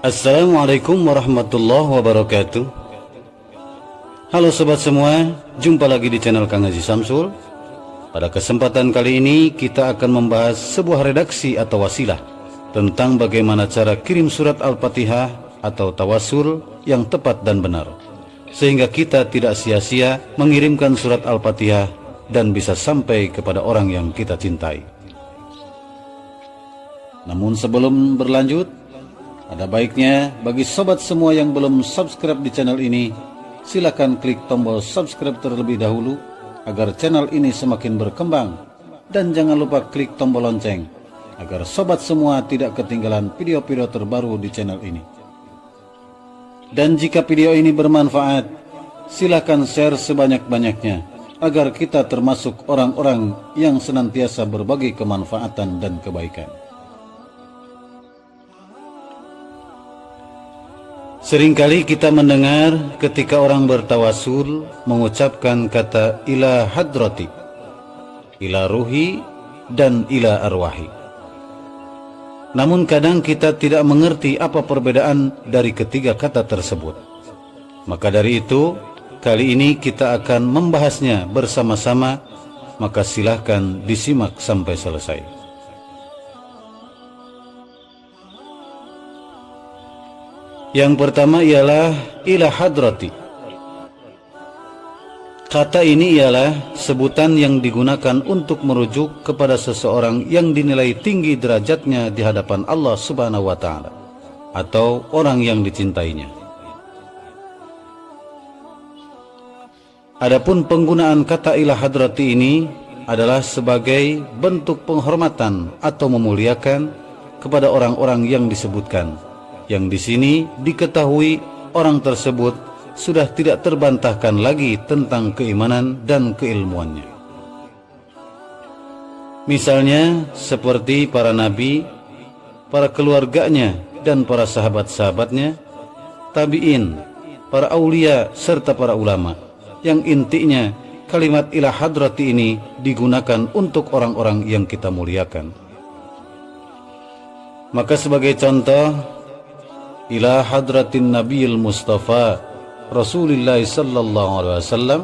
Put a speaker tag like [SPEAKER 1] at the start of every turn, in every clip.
[SPEAKER 1] Assalamualaikum warahmatullahi wabarakatuh. Halo sobat semua, jumpa lagi di channel Kang Haji Samsul. Pada kesempatan kali ini kita akan membahas sebuah redaksi atau wasilah tentang bagaimana cara kirim surat Al-Fatihah atau tawasul yang tepat dan benar, sehingga kita tidak sia-sia mengirimkan surat Al-Fatihah dan bisa sampai kepada orang yang kita cintai. Namun sebelum berlanjut, ada baiknya bagi sobat semua yang belum subscribe di channel ini, silakan klik tombol subscribe terlebih dahulu agar channel ini semakin berkembang, dan jangan lupa klik tombol lonceng agar sobat semua tidak ketinggalan video-video terbaru di channel ini. Dan jika video ini bermanfaat, silakan share sebanyak-banyaknya agar kita termasuk orang-orang yang senantiasa berbagi kemanfaatan dan kebaikan. Seringkali kita mendengar ketika orang bertawasul mengucapkan kata ila hadrati, ila ruhi, dan ila arwahi. Namun kadang kita tidak mengerti apa perbedaan dari ketiga kata tersebut. Maka dari itu, kali ini kita akan membahasnya bersama-sama, maka silahkan disimak sampai selesai. Yang pertama ialah ila hadrati. Kata ini ialah sebutan yang digunakan untuk merujuk kepada seseorang yang dinilai tinggi derajatnya di hadapan Allah Subhanahu wa Ta'ala, atau orang yang dicintainya. Adapun penggunaan kata ila hadrati ini adalah sebagai bentuk penghormatan atau memuliakan kepada orang-orang yang disebutkan, yang di sini diketahui orang tersebut sudah tidak terbantahkan lagi tentang keimanan dan keilmuannya. Misalnya seperti para nabi, para keluarganya dan para sahabat-sahabatnya, tabi'in, para aulia serta para ulama, yang intinya kalimat ila hadrati ini digunakan untuk orang-orang yang kita muliakan. Maka sebagai contoh, ila hadratin nabiyil mustafa Rasulullah sallallahu alaihi wasallam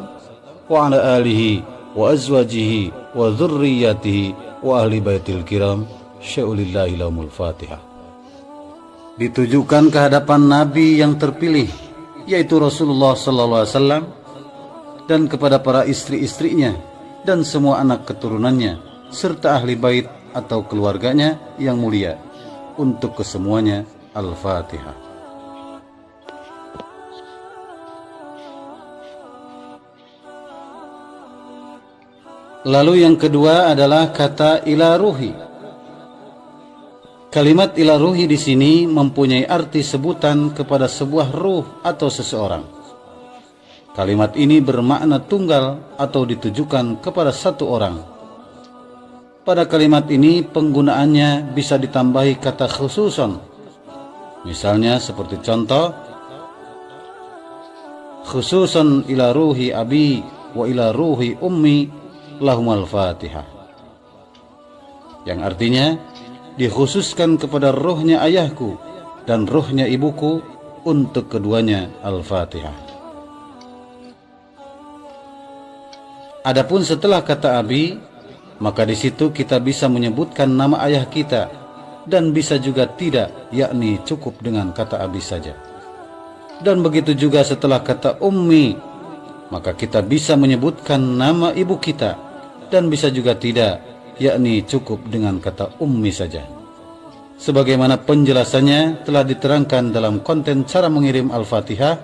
[SPEAKER 1] wa ala alihi wa azwajihi wa dzurriyyatihi wa ahli baitil kiram syaulillahi lahumul fatihah. Ditujukan ke hadapan nabi yang terpilih, yaitu Rasulullah sallallahu alaihi wasallam, dan kepada para istri-istrinya dan semua anak keturunannya serta ahli bait atau keluarganya yang mulia. Untuk kesemuanya Al-Fatihah. Lalu yang kedua adalah kata ila ruhi. Kalimat ila ruhi di sini mempunyai arti sebutan kepada sebuah ruh atau seseorang. Kalimat ini bermakna tunggal atau ditujukan kepada satu orang. Pada kalimat ini penggunaannya bisa ditambahi kata khususon. Misalnya seperti contoh, khususan ila ruhi abi wa ila ruhi ummi lahumul fatihah, yang artinya dikhususkan kepada rohnya ayahku dan rohnya ibuku, untuk keduanya Al-Fatihah. Adapun setelah kata abi, maka di situ kita bisa menyebutkan nama ayah kita, dan bisa juga tidak, yakni cukup dengan kata abi saja. Dan begitu juga setelah kata ummi, maka kita bisa menyebutkan nama ibu kita, dan bisa juga tidak, yakni cukup dengan kata ummi saja. Sebagaimana penjelasannya telah diterangkan dalam konten cara mengirim Al-Fatihah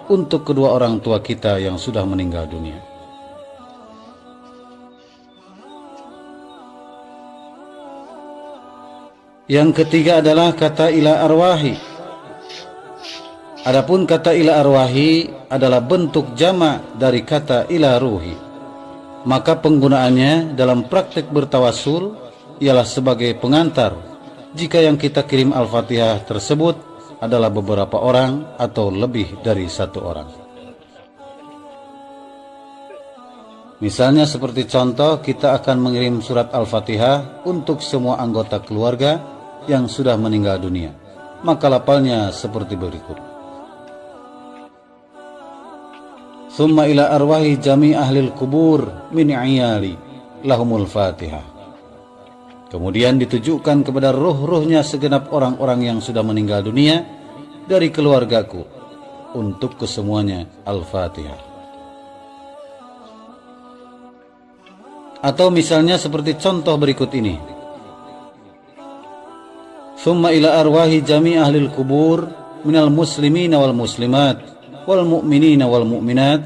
[SPEAKER 1] untuk kedua orang tua kita yang sudah meninggal dunia. Yang ketiga adalah kata ila arwahi. Adapun kata ila arwahi adalah bentuk jamak dari kata ila ruhi. Maka penggunaannya dalam praktek bertawasul ialah sebagai pengantar jika yang kita kirim Al-Fatihah tersebut adalah beberapa orang atau lebih dari satu orang. Misalnya seperti contoh, kita akan mengirim surat Al-Fatihah untuk semua anggota keluarga yang sudah meninggal dunia. maka lafalnya seperti berikut. Summa ila arwahi jami ahlil kubur min iyali lahumul fatihah. Kemudian ditujukan kepada ruh-ruhnya segenap orang-orang yang sudah meninggal dunia dari keluargaku, untuk kesemuanya Al-Fatihah. Atau misalnya seperti contoh berikut ini. Summa ila arwahi jami ahlil kubur minal muslimina wal muslimat wal mu'minina wal mu'minat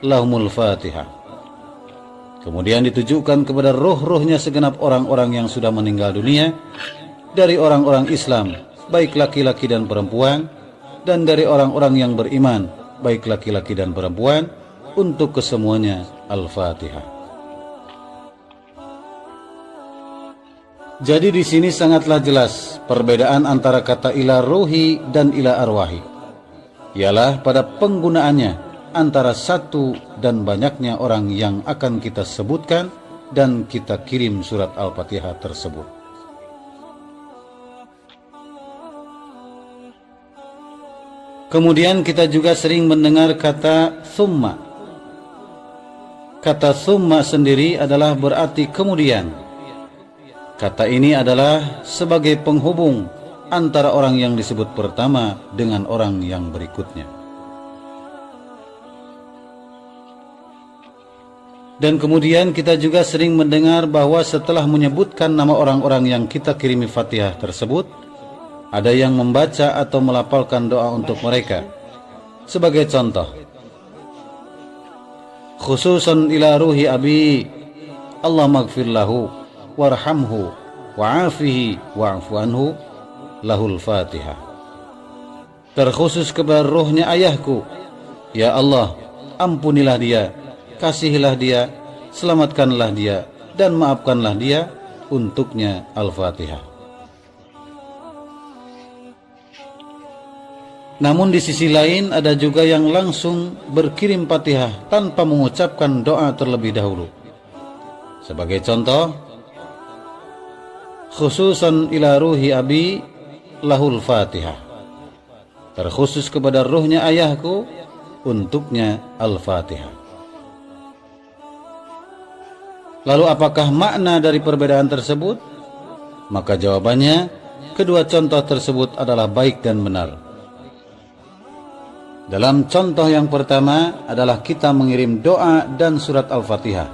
[SPEAKER 1] lahumul Fatihah. Kemudian ditujukan kepada roh-rohnya segenap orang-orang yang sudah meninggal dunia dari orang-orang Islam, baik laki-laki dan perempuan, dan dari orang-orang yang beriman, baik laki-laki dan perempuan, untuk kesemuanya Al-Fatihah. Jadi di sini sangatlah jelas perbedaan antara kata ila ruhi dan ila arwahi. Ialah pada penggunaannya antara satu dan banyaknya orang yang akan kita sebutkan dan kita kirim surat Al-Fatihah tersebut. Kemudian kita juga sering mendengar kata summa. Kata summa sendiri adalah berarti kemudian. Kata ini adalah sebagai penghubung antara orang yang disebut pertama dengan orang yang berikutnya. Dan kemudian kita juga sering mendengar bahwa setelah menyebutkan nama orang-orang yang kita kirimi Fatihah tersebut, ada yang membaca atau melafalkan doa untuk mereka. Sebagai contoh, khususan ila ruhi abi, Allah maghfir lahu, warhamhu, wa'afihi, wa'afu anhu, lahul Fatihah. Terkhusus kepada rohnya ayahku, ya Allah, ampunilah dia, kasihilah dia, selamatkanlah dia, dan maafkanlah dia, untuknya Al-Fatihah. Namun di sisi lain ada juga yang langsung berkirim Fatihah tanpa mengucapkan doa terlebih dahulu. Sebagai contoh, khususan ila ruhi abi lahul Fatihah. Terkhusus kepada ruhnya ayahku, untuknya Al-Fatihah. Lalu apakah makna dari perbedaan tersebut? Maka jawabannya, kedua contoh tersebut adalah baik dan benar. Dalam contoh yang pertama adalah kita mengirim doa dan surat Al-Fatihah.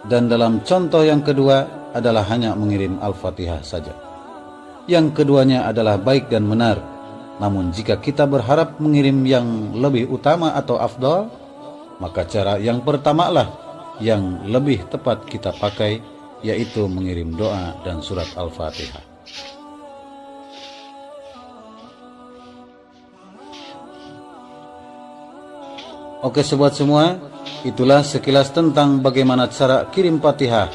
[SPEAKER 1] Dan dalam contoh yang kedua adalah hanya mengirim Al-Fatihah saja. Yang keduanya adalah baik dan benar. Namun jika kita berharap mengirim yang lebih utama atau afdal, maka cara yang pertamalah yang lebih tepat kita pakai, yaitu mengirim doa dan surat Al-Fatihah. Oke sobat semua, itulah sekilas tentang bagaimana cara kirim Fatihah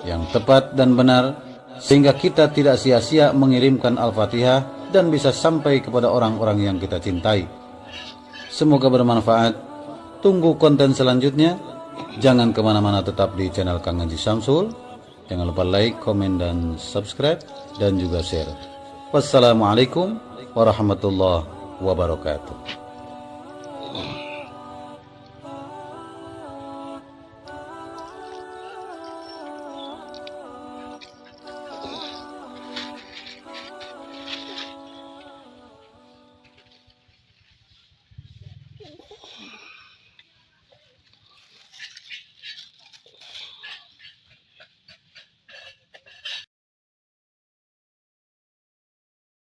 [SPEAKER 1] yang tepat dan benar, sehingga kita tidak sia-sia mengirimkan Al-Fatihah dan bisa sampai kepada orang-orang yang kita cintai. Semoga bermanfaat. Tunggu konten selanjutnya. Jangan kemana-mana, tetap di channel Kang Haji Syamsul. Jangan lupa like, komen, dan subscribe, dan juga share. Wassalamualaikum warahmatullahi wabarakatuh.